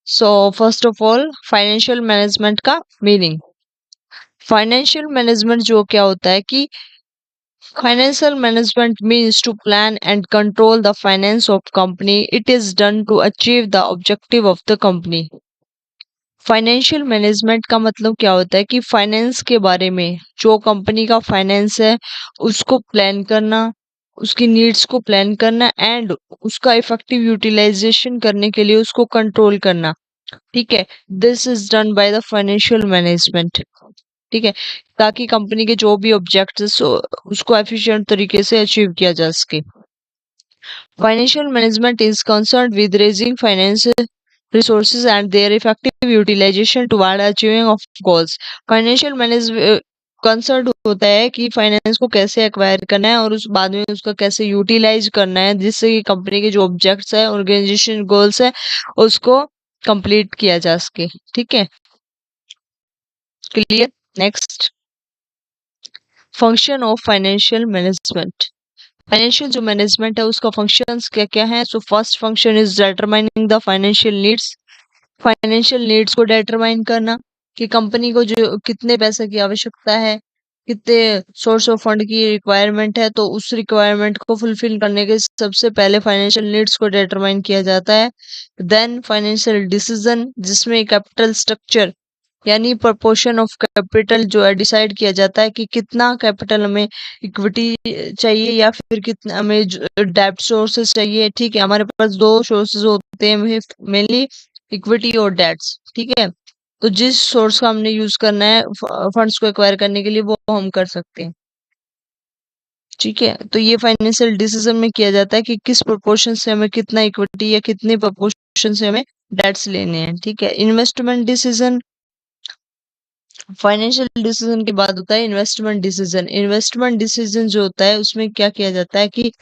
So first of all financial management का meaning. Financial management जो क्या होता है कि financial management means to plan and control the finance of company. It is done to achieve the objective of the company. Financial management का मतलब क्या होता है कि फाइनेंस के बारे में, जो कंपनी का फाइनेंस है उसको प्लान करना, उसकी नीड्स को प्लान करना एंड उसका इफेक्टिव यूटिलाइजेशन करने के लिए उसको कंट्रोल करना। ठीक है, this is done by the financial management. ठीक है, ताकि कंपनी के जो भी ऑब्जेक्ट्स उसको एफिशिएंट तरीके से अचीव किया जा सके। Financial management is concerned with raising financial resources and their effective utilization toward achieving of goals. Financial manage concern होता है कि फाइनेंस को कैसे एक्वायर करना है और उस बाद में उसका कैसे यूटिलाइज करना है, जिससे कि कंपनी के जो ऑब्जेक्ट्स है, ऑर्गेनाइजेशन गोल्स है, उसको कंप्लीट किया जा सके। ठीक है, clear. Next, function of financial management. Financial जो मैनेजमेंट है उसका फंक्शंस क्या क्या है। So first function is determining the financial needs. Financial needs को डिटरमाइन करना कि कंपनी को जो कितने पैसे की आवश्यकता है, कितने सोर्स ऑफ फंड की रिक्वायरमेंट है, तो उस रिक्वायरमेंट को फुलफिल करने के सबसे पहले फाइनेंशियल नीड्स को डिटरमाइन किया जाता है। देन फाइनेंशियल डिसीजन, जिसमें कैपिटल स्ट्रक्चर यानी प्रपोर्शन ऑफ कैपिटल जो है डिसाइड किया जाता है कि कितना कैपिटल हमें इक्विटी चाहिए या फिर कितना हमें डेब्ट सोर्सेस चाहिए। ठीक है, हमारे पास दो सोर्सेस होते हैं मेनली, इक्विटी और डेट्स। ठीक है, तो जिस सोर्स का हमने यूज करना है फंड्स को एक्वायर करने के लिए वो हम कर सकते हैं। ठीक है, तो ये फाइनेंशियल डिसीजन में किया जाता है कि किस प्रोपोर्शन से हमें कितना इक्विटी या कितने प्रोपोर्शन से हमें डेट्स लेने हैं। ठीक है, इन्वेस्टमेंट डिसीजन। फाइनेंशियल डिसीजन के बाद होता है इन्वेस्टमेंट डिसीजन। इन्वेस्टमेंट डिसीजन जो होता है उसमें क्या किया जाता है कि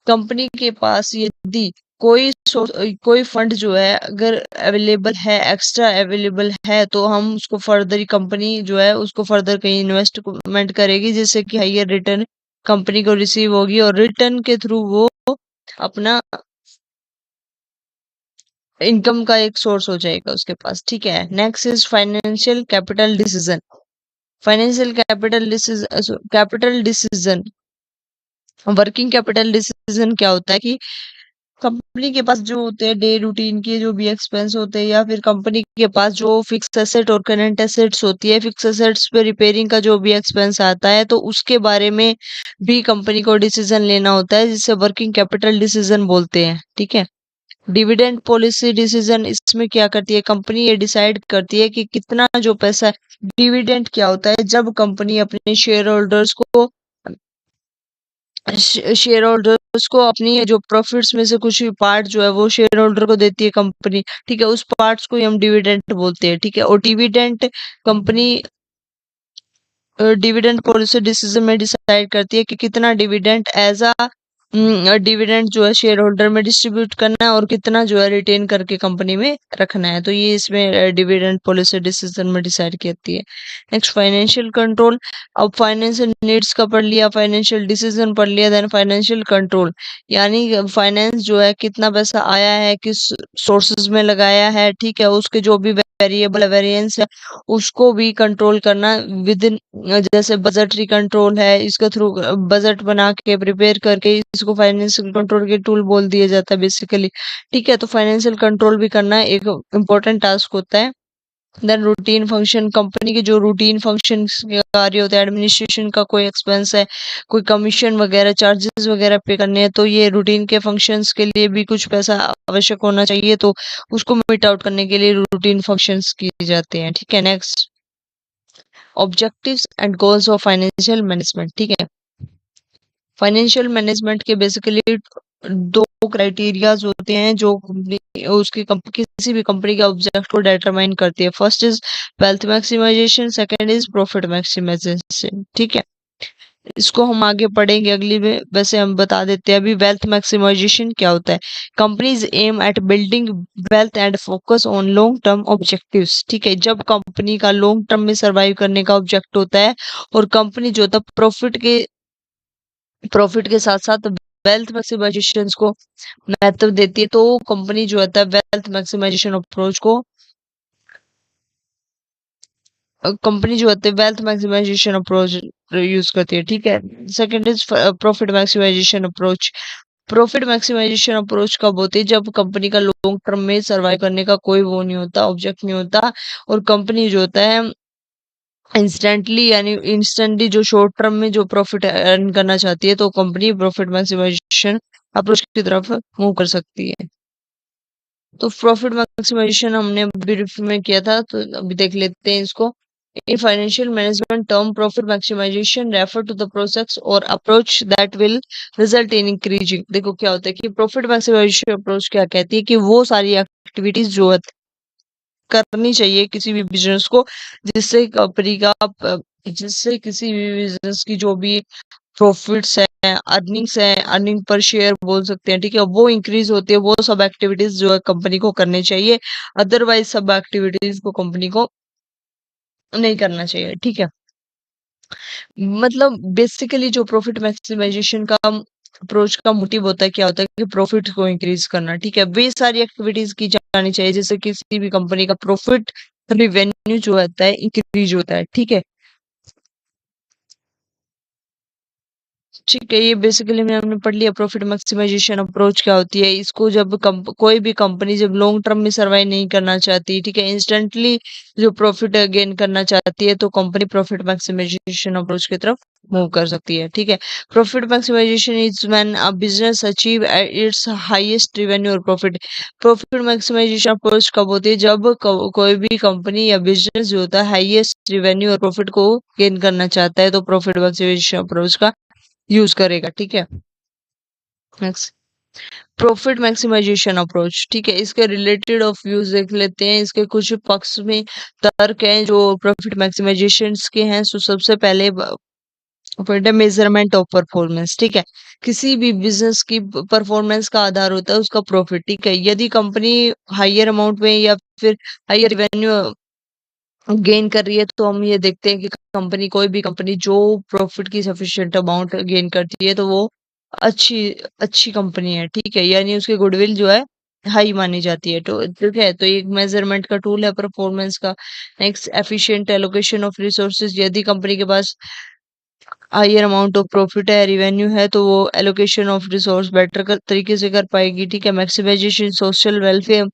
कंपनी के पास यदि कोई फंड जो है अगर अवेलेबल है, एक्स्ट्रा अवेलेबल है, तो हम उसको फर्दर कंपनी जो है उसको फर्दर कहीं इन्वेस्टमेंट करेगी, जिससे कि हाइयर रिटर्न कंपनी को रिसीव होगी और रिटर्न के थ्रू वो अपना इनकम का एक सोर्स हो जाएगा उसके पास। ठीक है, next is financial capital decision. Financial capital decision working capital decision क्या होता है कि कंपनी के पास जो होते हैं डे रूटीन के जो भी एक्सपेंस होते हैं, या फिर कंपनी के पास जो फिक्स एसेट और करंट एसेट्स होती है, फिक्स एसेट्स पे रिपेयरिंग का जो भी एक्सपेंस आता है, तो उसके बारे में भी कंपनी को डिसीजन लेना होता है, जिसे वर्किंग कैपिटल डिसीजन बोलते हैं। ठीक है, डिविडेंड पॉलिसी डिसीजन, इसमें क्या करती है कंपनी, ये डिसाइड करती है कि कितना जो पैसा, डिविडेंड क्या होता है, जब कंपनी अपने शेयर होल्डर्स को शेयर होल्डर्स को अपनी जो प्रॉफिट्स में से कुछ पार्ट जो है वो शेयर होल्डर को देती है कंपनी। ठीक है, उस पार्ट्स को ही हम डिविडेंड बोलते हैं। ठीक है, और dividend company dividend policy decision में डिसाइड करती है कि कितना डिविडेंड एज अ डिविडेंड जो है शेयर होल्डर में डिस्ट्रीब्यूट करना है और कितना जो है रिटेन करके कंपनी में रखना है। तो ये इसमें डिविडेंड पॉलिसी डिसीजन में डिसाइड करती है। Next, financial control. अब फाइनेंशियल नीड्स का पढ़ लिया, फाइनेंशियल डिसीजन पढ़ लिया, देन फाइनेंशियल कंट्रोल, यानी फाइनेंस जो है कितना पैसा आया है, किस सोर्सेज में लगाया है। ठीक है, उसके जो भी वेरिएबल वेरिएंस है उसको भी कंट्रोल करना विद इन, जैसे बजटरी कंट्रोल है, इसके थ्रू बजट बना के प्रिपेयर करके इसको फाइनेंशियल कंट्रोल के टूल बोल दिया जाता है बेसिकली। ठीक है, तो फाइनेंशियल कंट्रोल भी करना एक इम्पोर्टेंट टास्क होता है। देन रूटीन फंक्शन, कंपनी के जो रूटीन फंक्शन कार्य होते हैं, एडमिनिस्ट्रेशन का कोई एक्सपेंस है, कोई कमीशन वगैरह चार्जेस वगैरह पे करने हैं, तो ये रूटीन के फंक्शंस के लिए भी कुछ पैसा आवश्यक होना चाहिए, तो उसको मीट आउट करने के लिए रूटीन फंक्शंस किए जाते हैं। ठीक है, next, objectives and goals of financial management. ठीक है, फाइनेंशियल मैनेजमेंट के बेसिकली दो क्राइटेरियाज होते हैं जो किसी भी कंपनी के ऑब्जेक्ट को डिटरमाइन करती है। First is wealth maximisation, second is profit maximisation. ठीक है, इसको हम आगे पढ़ेंगे अगली में, वैसे हम बता देते हैं अभी वेल्थ मैक्सिमाइजेशन क्या होता है। Companies aim at building wealth and focus on long term objectives. ठीक है, जब कंपनी का लॉन्ग टर्म में सर्वाइव करने का ऑब्जेक्ट होता है और कंपनी जो होता है प्रॉफिट के साथ साथ वेल्थ मैक्सिमाइजेशन को महत्व देती है, तो कंपनी जो होता है वेल्थ मैक्सिमाइजेशन अप्रोच को कंपनी जो होती है वेल्थ मैक्सिमाइजेशन अप्रोच यूज करती है, ठीक है। Second is profit maximisation approach. Profit maximisation approach कब होती है? जब कंपनी का लॉन्ग टर्म में सर्वाइव करने का कोई वो नहीं होता, ऑब्जेक्ट नहीं होता, और कंपनी जो होता है इंस्टेंटली जो शॉर्ट टर्म में जो प्रॉफिट अर्न करना चाहती है, तो कंपनी प्रॉफिट मैक्सिमाइजेशन अप्रोच की तरफ मूव कर सकती है। तो प्रॉफिट मैक्सिमाइजेशन हमने ब्रीफ में किया था, तो अभी देख लेते हैं इसको। In financial management term profit maximization refer to the process और approach that will result in increasing. देखो क्या होता है कि प्रॉफिट मैक्सिमाइजेशन अप्रोच क्या कहती है कि वो सारी एक्टिविटीज जो करनी चाहिए किसी भी बिजनेस को, जिससे कंपनी का जिससे किसी भी बिजनेस की जो भी प्रॉफिट्स है, अर्निंग्स है, अर्निंग पर शेयर बोल सकते हैं, ठीक है, वो इंक्रीज होती है। वो सब एक्टिविटीज जो है कंपनी को करनी चाहिए, अदरवाइज सब एक्टिविटीज को कंपनी को नहीं करना चाहिए, ठीक है। मतलब बेसिकली जो प्रॉफिट मैक्सिमाइजेशन का अप्रोच का मोटिव होता है, क्या होता है कि प्रॉफिट को इंक्रीज करना, ठीक है। वे सारी एक्टिविटीज की जानी चाहिए जैसे किसी भी कंपनी का प्रॉफिट रिवेन्यू जो होता है इंक्रीज होता है, ठीक है। ठीक है, ये बेसिकली में हमने पढ़ लिया प्रॉफिट मैक्सिमाइजेशन अप्रोच क्या होती है। इसको जब कोई भी कंपनी जब लॉन्ग टर्म में सर्वाइव नहीं करना चाहती, ठीक है, इंस्टेंटली जो प्रॉफिट गेन करना चाहती है, तो कंपनी प्रॉफिट मैक्सिमाइजेशन अप्रोच की तरफ मूव कर सकती है, ठीक है। Profit maximisation is when a business achieve its highest revenue और प्रॉफिट। प्रॉफिट मैक्सिमाइजेशन अप्रोच कब होती है? जब कोई भी कंपनी या बिजनेस जो होता है हाईएस्ट रेवेन्यू और प्रॉफिट को गेन करना चाहता है, तो प्रॉफिट मैक्सिमाइजेशन अप्रोच का यूज करेगा, ठीक है। नेक्स्ट, प्रॉफिट मैक्सिमाइजेशन अप्रोच, ठीक है। इसके रिलेटेड ऑफ व्यूज देख लेते हैं। इसके कुछ पक्ष में तर्क हैं जो प्रॉफिट मैक्सिमाइजेशन के हैं। सो सबसे पहले पॉइंट है मेजरमेंट ऑफ परफॉर्मेंस, ठीक है। किसी भी बिजनेस की परफॉर्मेंस का आधार होता है उसका प्रॉफिट, ठीक है। यदि कंपनी हायर अमाउंट में या फिर हायर रेवेन्यू गेन कर रही है, तो हम ये देखते हैं कि कंपनी कोई भी कंपनी जो प्रॉफिट की सफिशिएंट अमाउंट गेन करती है, तो वो अच्छी अच्छी कंपनी है, ठीक है। यानी उसकी गुडविल जो है हाई मानी जाती है, तो ठीक है। तो एक मेजरमेंट का टूल है परफॉर्मेंस का। Next, efficient allocation of resources. यदि कंपनी के पास हायर अमाउंट ऑफ प्रॉफिट है, रिवेन्यू है, तो वो एलोकेशन ऑफ रिसोर्स बेटर तरीके से कर पाएगी, ठीक है। Maximisation social welfare.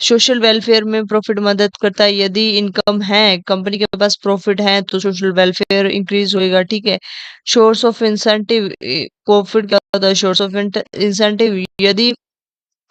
Social welfare में प्रॉफिट मदद करता है। यदि इनकम है, कंपनी के पास प्रॉफिट है, तो सोशल वेलफेयर इंक्रीज होएगा, ठीक है। Source of incentive. प्रॉफिट क्या होता है? Source of incentive. यदि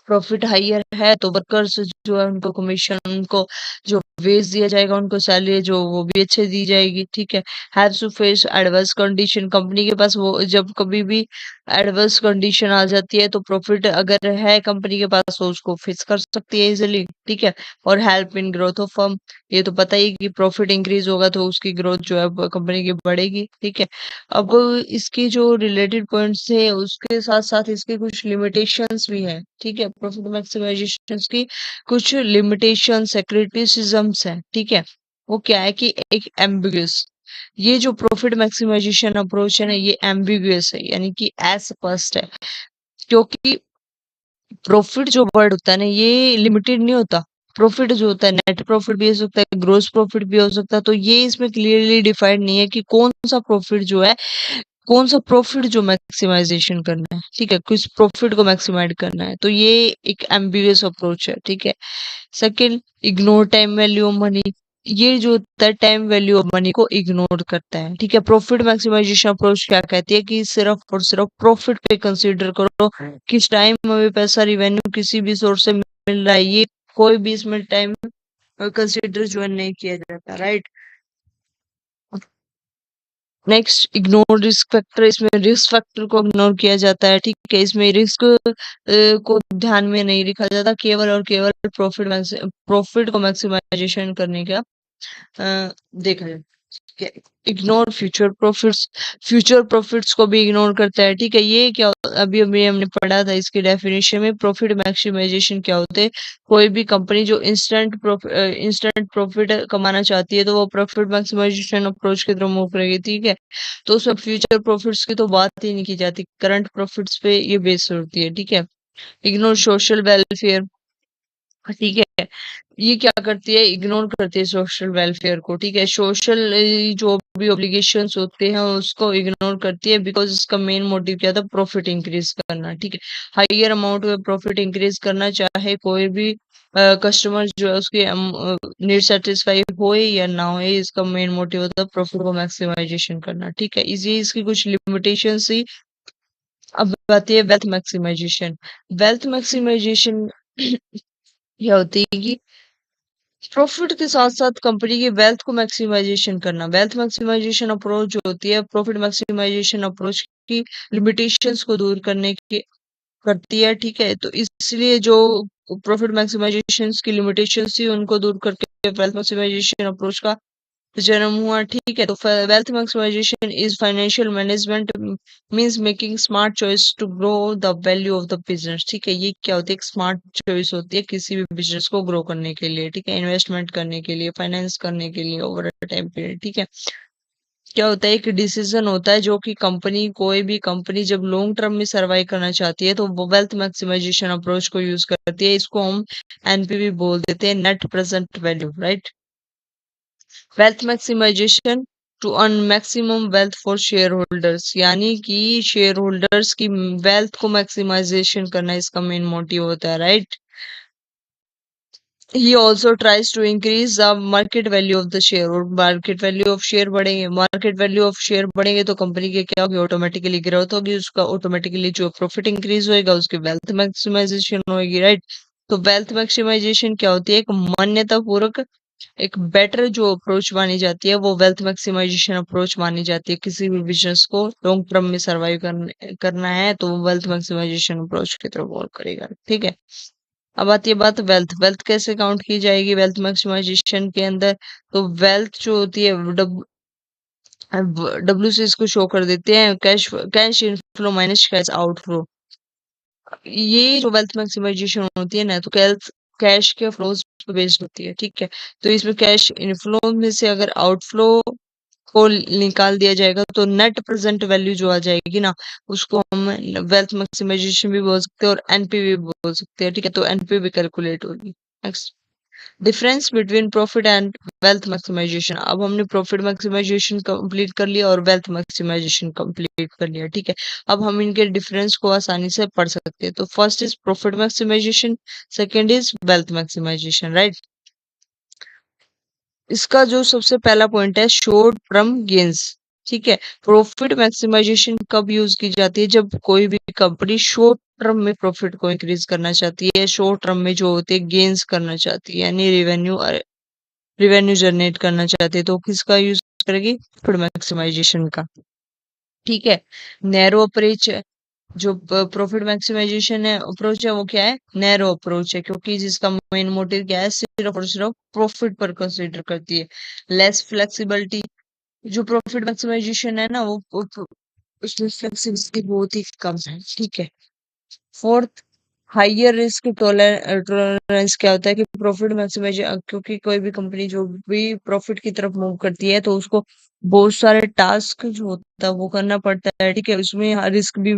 प्रॉफिट हायर है, तो वर्कर्स जो है उनको कमीशन, उनको जो वेज दिया जाएगा, उनको सैलरी जो वो भी अच्छे दी जाएगी, ठीक है। Have to face adverse condition. Company के पास वो जब कभी भी एडवर्स कंडीशन आ जाती है, तो प्रॉफिट अगर है कंपनी के पास, तो उसको फेस कर सकती है इजिली, ठीक है। और help in growth of firm. ये तो पता ही कि प्रॉफिट इंक्रीज होगा तो उसकी ग्रोथ जो है कंपनी की बढ़ेगी, ठीक है। अब इसके जो रिलेटेड पॉइंट्स है उसके साथ साथ इसके कुछ लिमिटेशंस भी हैं, ठीक है। प्रॉफिट मैक्सिमाइजेशन की कुछ लिमिटेशंस है, क्रिटिसिज्म्स है, ठीक है। वो क्या है कि एक एम्बिगुअस, ये जो प्रॉफिट मैक्सिमाइजेशन अप्रोच है ना, ये एम्बिगुअस है, यानी कि अस्पष्ट है। क्योंकि प्रॉफिट जो वर्ड होता है ना, ये लिमिटेड नहीं होता। प्रॉफिट जो होता है नेट प्रॉफिट भी हो सकता है, ग्रोस प्रॉफिट भी हो सकता है। तो ये इसमें क्लियरली डिफाइंड नहीं है कि कौन सा प्रॉफिट जो है, कौन सा प्रॉफिट जो मैक्सिमाइजेशन करना है, ठीक है, किस प्रॉफिट को मैक्सिमाइज करना है। तो ये एक एम्बिगुअस अप्रोच है, ठीक है। Second, ignore time value of money. ये जो होता है टाइम वैल्यू ऑफ मनी को इग्नोर करता है, ठीक है। प्रॉफिट मैक्सिमाइजेशन अप्रोच क्या कहती है कि सिर्फ और सिर्फ प्रॉफिट पे कंसीडर करो। किस टाइम हमें पैसा रिवेन्यू किसी भी सोर्स से मिल रहा है, ये कोई भी इसमें टाइम कंसीडर जो है नहीं किया जाता, right. Next, ignore risk factor. इसमें रिस्क फैक्टर को इग्नोर किया जाता है, ठीक है। इसमें रिस्क को ध्यान में नहीं रखा जाता, केवल और केवल प्रॉफिट को मैक्सिमाइजेशन करने का देखा जाए, ठीक है। Ignore future profits. Future profits को भी इग्नोर करता है, ठीक है। ये क्या अभी अभी हमने पढ़ा था इसकी डेफिनेशन में। प्रॉफिट मैक्सिमाइजेशन क्या होते हैं? कोई भी कंपनी जो इंस्टेंट प्रॉफिट कमाना चाहती है, तो वो प्रॉफिट मैक्सिमाइजेशन अप्रोच की तरफ मूव करेगी, ठीक है। तो उसमें फ्यूचर प्रॉफिट्स की तो बात ही नहीं की जाती, करंट प्रॉफिट्स पे ये बेस होती है, ठीक है। Ignore social welfare. ठीक है। ये क्या करती है, इग्नोर करती है सोशल वेलफेयर को। ठीक है, सोशल जो भी ऑब्लिगेशंस होते हैं उसको इग्नोर करती है, बिकॉज इसका मेन मोटिव क्या था, प्रॉफिट इंक्रीज करना। ठीक है, हाइयर अमाउंट में प्रॉफिट इंक्रीज करना, चाहे कोई भी कस्टमर जो है उसकी नीड सेटिस्फाई होए या ना होए, इसका मेन मोटिव होता है प्रॉफिट को मैक्सिमाइजेशन करना। ठीक है, इसी इसकी कुछ लिमिटेशन ही। अब आती है वेल्थ मैक्सिमाइजेशन। वेल्थ मैक्सिमाइजेशन क्या होती है कि प्रॉफिट के साथ साथ कंपनी की वेल्थ को मैक्सिमाइजेशन करना। वेल्थ मैक्सिमाइजेशन अप्रोच जो होती है, प्रॉफिट मैक्सिमाइजेशन अप्रोच की लिमिटेशंस को दूर करने की करती है। ठीक है, तो इसलिए जो प्रॉफिट मैक्सिमाइजेशन की लिमिटेशंस थी उनको दूर करके वेल्थ मैक्सिमाइजेशन अप्रोच का जन्म हुआ। ठीक है, तो wealth maximisation is financial management means making smart choice to grow the value of the business. ठीक है, ये क्या होती है, एक स्मार्ट चॉइस होती है किसी भी बिजनेस को ग्रो करने के लिए। ठीक है, इन्वेस्टमेंट करने के लिए, फाइनेंस करने के लिए ओवर टाइम पीरियड। ठीक है, क्या होता है, एक डिसीजन होता है जो कि कंपनी, कोई भी कंपनी जब लॉन्ग टर्म में सर्वाइव करना चाहती है तो वो वेल्थ मैक्सिमाइजेशन अप्रोच को यूज करती है। इसको हम एनपीवी बोल देते हैं, net present value, right. Wealth maximisation to earn maximum wealth for share holders, यानी कि शेयर होल्डर्स की वेल्थ को मैक्सिमाइजेशन करना इसका मेन मोटिव होता है, right. He also tries to increase the market value of the share, और market value of share बढ़ेंगे, मार्केट वैल्यू ऑफ शेयर बढ़ेंगे तो कंपनी के क्या होगी, ऑटोमेटिकली ग्रोथ होगी, उसका ऑटोमेटिकली जो प्रॉफिट इंक्रीज होएगा उसकी वेल्थ मैक्सिमाइजेशन होगी, राइट। तो वेल्थ मैक्सिमाइजेशन क्या होती है, एक मान्यता पूर्वक, एक बेटर जो अप्रोच मानी जाती है वो वेल्थ मैक्सिमाइजेशन अप्रोच मानी जाती है। किसी भी बिजनेस को लॉन्ग टर्म में सर्वाइव करना है तो वेल्थ मैक्सिमाइजेशन अप्रोच की तरफ गौर करेगा। ठीक है, अब आती है बात वेल्थ। वेल्थ कैसे काउंट की जाएगी वेल्थ मैक्सिमाइजेशन के अंदर, तो वेल्थ जो होती है डब्ल्यू से इसको शो कर देते हैं, cash cash inflow minus cash outflow. ये जो वेल्थ मैक्सिमाइजेशन होती है ना, तो कैश कैश के फ्लोज पे बेस्ड होती है। ठीक है, तो इसमें कैश इनफ्लो में से अगर आउटफ्लो को निकाल दिया जाएगा तो नेट प्रेजेंट वैल्यू जो आ जाएगी ना, उसको हम वेल्थ मैक्सिमाइजेशन भी बोल सकते हैं और एनपीवी भी बोल सकते हैं। ठीक है, तो एनपीवी कैलकुलेट होगी। Next, difference between profit and wealth maximisation. अब हमने प्रॉफिट मैक्सिमाइजेशन कंप्लीट कर लिया और वेल्थ मैक्सिमाइजेशन कंप्लीट कर लिया। ठीक है, अब हम इनके डिफरेंस को आसानी से पढ़ सकते हैं। तो first is profit maximisation, second is wealth maximisation, right. इसका जो सबसे पहला पॉइंट है, शॉर्ट टर्म गेन्स। ठीक है, प्रॉफिट मैक्सिमाइजेशन कब यूज की जाती है, जब कोई भी कंपनी शॉर्ट टर्म में प्रॉफिट को इंक्रीज करना चाहती है, शॉर्ट टर्म में जो होते हैं गेन्स करना चाहती है, यानी रिवेन्यू जनरेट करना चाहते हैं, तो किसका यूज करेगी, प्रॉफिट मैक्सिमाइजेशन का। ठीक है, नैरो अप्रोच, जो प्रॉफिट मैक्सिमाइजेशन है अप्रोच है वो क्या है, नैरो अप्रोच है, क्योंकि जिसका मेन मोटिव क्या है, सिर्फ और सिर्फ प्रॉफिट पर कंसीडर करती है। लेस फ्लेक्सिबिलिटी, जो प्रॉफिट मैक्सिमाइजेशन है ना उसमें फ्लेक्सिबिलिटी बहुत ही कम है। ठीक है, फोर्थ, हाइयर रिस्क टॉलरेंस। क्या होता है कि प्रॉफिट मैक्सिमाइज, क्योंकि कोई भी कंपनी जो भी प्रॉफिट की तरफ मूव करती है तो उसको बहुत सारे टास्क जो होता है वो करना पड़ता है। ठीक है, उसमें रिस्क भी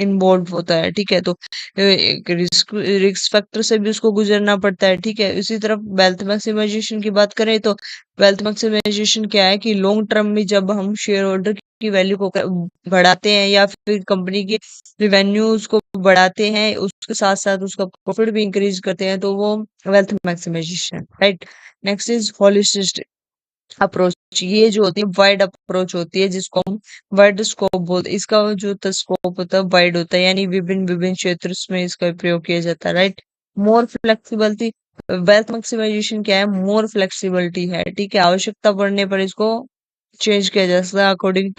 इन्वॉल्व होता है। ठीक है, तो एक रिस्क रिस्क फैक्टर से भी उसको गुजरना पड़ता है। ठीक है, इसी तरफ वेल्थ मैक्सिमाइजेशन की बात करें तो वेल्थ मैक्सिमाइजेशन क्या है कि लॉन्ग टर्म में जब हम शेयर होल्डर की वैल्यू को बढ़ाते हैं या फिर कंपनी की रिवेन्यूज को बढ़ाते हैं, उसके साथ साथ उसका प्रॉफिट भी इंक्रीज करते हैं, तो वो wealth maximisation, right. Next is holistic approach. ये जो होती है वाइड अप्रोच होती है, जिसको हम वाइड स्कोप बोलते हैं। इसका जो स्कोप होता है वाइड होता है, यानी विभिन्न विभिन्न क्षेत्र में इसका प्रयोग किया जाता है, right. More flexibility, wealth maximisation क्या है, मोर फ्लेक्सिबिलिटी है। ठीक है, आवश्यकता पड़ने पर इसको चेंज किया जा सकता है अकॉर्डिंग